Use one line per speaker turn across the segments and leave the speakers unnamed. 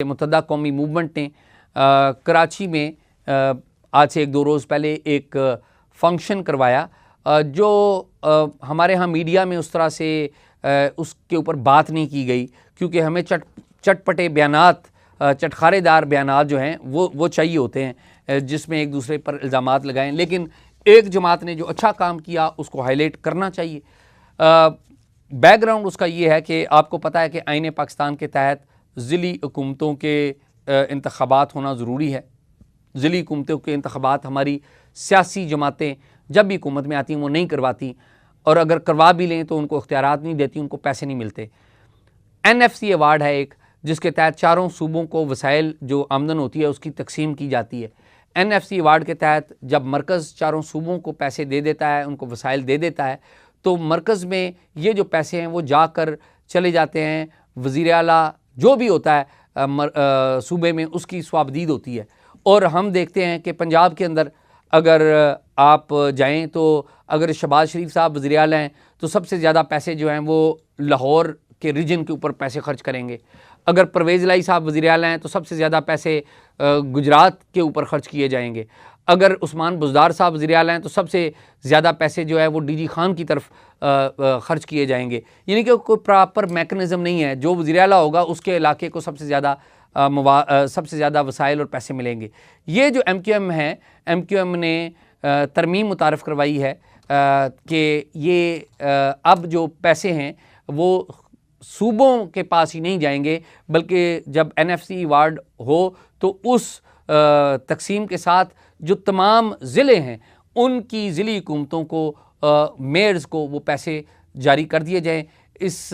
मुत्तहदा कौमी मूवमेंट ने कराची में आज से 1-2 रोज़ पहले एक फंक्शन करवाया जो हमारे यहाँ मीडिया में उस तरह से उसके ऊपर बात नहीं की गई, क्योंकि हमें चटपटे बयानात, चटखारेदार बयानात जो हैं वो चाहिए होते हैं जिसमें एक दूसरे पर इल्ज़ामात लगाएं। लेकिन एक जमात ने जो अच्छा काम किया उसको हाईलाइट करना चाहिए। बैकग्राउंड उसका ये है कि आपको पता है कि आईन पाकिस्तान के तहत ज़िली हुकूमतों के इंतख़ाबात होना ज़रूरी है। ज़िली हुकूमतों के इंतख़ाबात हमारी सियासी जमातें जब भी हुकूमत में आती हैं वो नहीं करवाती, और अगर करवा भी लें तो उनको इख्तियारात नहीं देती, उनको पैसे नहीं मिलते। NFC अवार्ड है एक, जिसके तहत चारों सूबों को वसाइल जो आमदन होती है उसकी तकसीम की जाती है। NFC अवार्ड के तहत जब मरकज़ चारों सूबों को पैसे दे देता है, उनको वसाइल दे देता है, तो मरकज़ में ये जो पैसे हैं वो जाकर चले जाते हैं वज़ीर आला जो भी होता है सूबे में, उसकी स्वाबदीद होती है। और हम देखते हैं कि पंजाब के अंदर अगर आप जाएं तो अगर शहबाज शरीफ साहब वज़ीर आला हैं तो सबसे ज़्यादा पैसे जो हैं वो लाहौर के रीजन के ऊपर पैसे खर्च करेंगे। अगर परवेज़ लाई साहब वज़ीर आला हैं तो सबसे ज़्यादा पैसे गुजरात के ऊपर खर्च किए जाएंगे। अगर उस्मान बुज़दार साहब वज़ीर आला हैं तो सबसे ज़्यादा पैसे जो है वो DG खान की तरफ खर्च किए जाएंगे। यानी कि कोई प्रॉपर मैकेनिज़्म नहीं है, जो वज़ीर आला होगा उसके इलाके को सबसे ज़्यादा वसाइल और पैसे मिलेंगे। ये जो MQM है, MQM ने तरमीम मुतारफ़ करवाई है कि ये अब जो पैसे हैं वो सूबों के पास ही नहीं जाएंगे, बल्कि जब NFC अवार्ड हो तो उस तकसीम के साथ जो तमाम ज़िले हैं उनकी ज़िली हुकूमतों को, मेयर्स को वो पैसे जारी कर दिए जाएँ। इस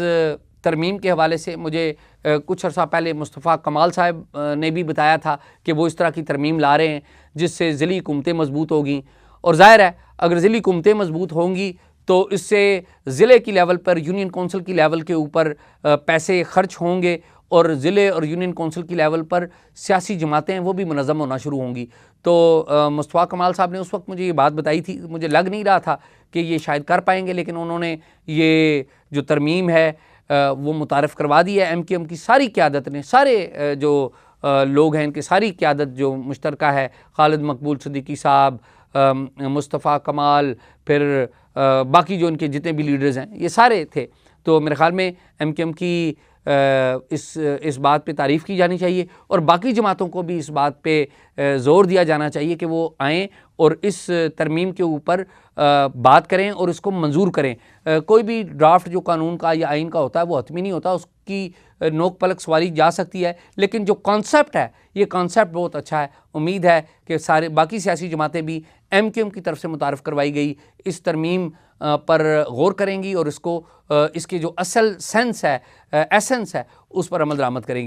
तरमीम के हवाले से मुझे कुछ अर्सा पहले मुस्तफ़ा कमाल साहब ने भी बताया था कि वो इस तरह की तरमीम ला रहे हैं जिससे ज़िली हुकूमतें मजबूत होगी। और ज़ाहिर है अगर ज़िली हुकूमतें मजबूत होंगी तो इससे ज़िले की लेवल पर, यूनियन कौंसिल की लेवल के ऊपर पैसे खर्च होंगे, और ज़िले और यूनियन कौंसिल की लेवल पर सियासी जमातें वो भी मुनज़्ज़म होना शुरू होंगी। तो मुस्तफ़ा कमाल साहब ने उस वक्त मुझे ये बात बताई थी, मुझे लग नहीं रहा था कि ये शायद कर पाएंगे, लेकिन उन्होंने ये जो तरमीम है वो मुतारफ़ करवा दी है। MQM की सारी क़यादत ने, सारे जो लोग हैं इनकी सारी क़यादत जो मुश्तरका है, खालिद मकबूल सिद्दीकी साहब, मुस्तफ़ा कमाल, फिर बाकी जो इनके जितने भी लीडर्स हैं ये सारे थे। तो मेरे ख़्याल में MQM की इस बात पे तारीफ़ की जानी चाहिए, और बाकी जमातों को भी इस बात पे ज़ोर दिया जाना चाहिए कि वो आएँ और इस तरमीम के ऊपर बात करें और इसको मंजूर करें। कोई भी ड्राफ्ट जो कानून का या आइन का होता है वो हतमी नहीं होता, उसकी नोक पलक सवारी जा सकती है, लेकिन जो कॉन्सेप्ट है ये कॉन्सेप्ट बहुत अच्छा है। उम्मीद है कि सारे बाकी सियासी जमातें भी MQM की तरफ से मुतारफ़ करवाई गई इस तरमीम पर गौर करेंगी और इसको इसकी जो असल सेंस है, एसेंस है, उस पर अमल दरामद करेंगी।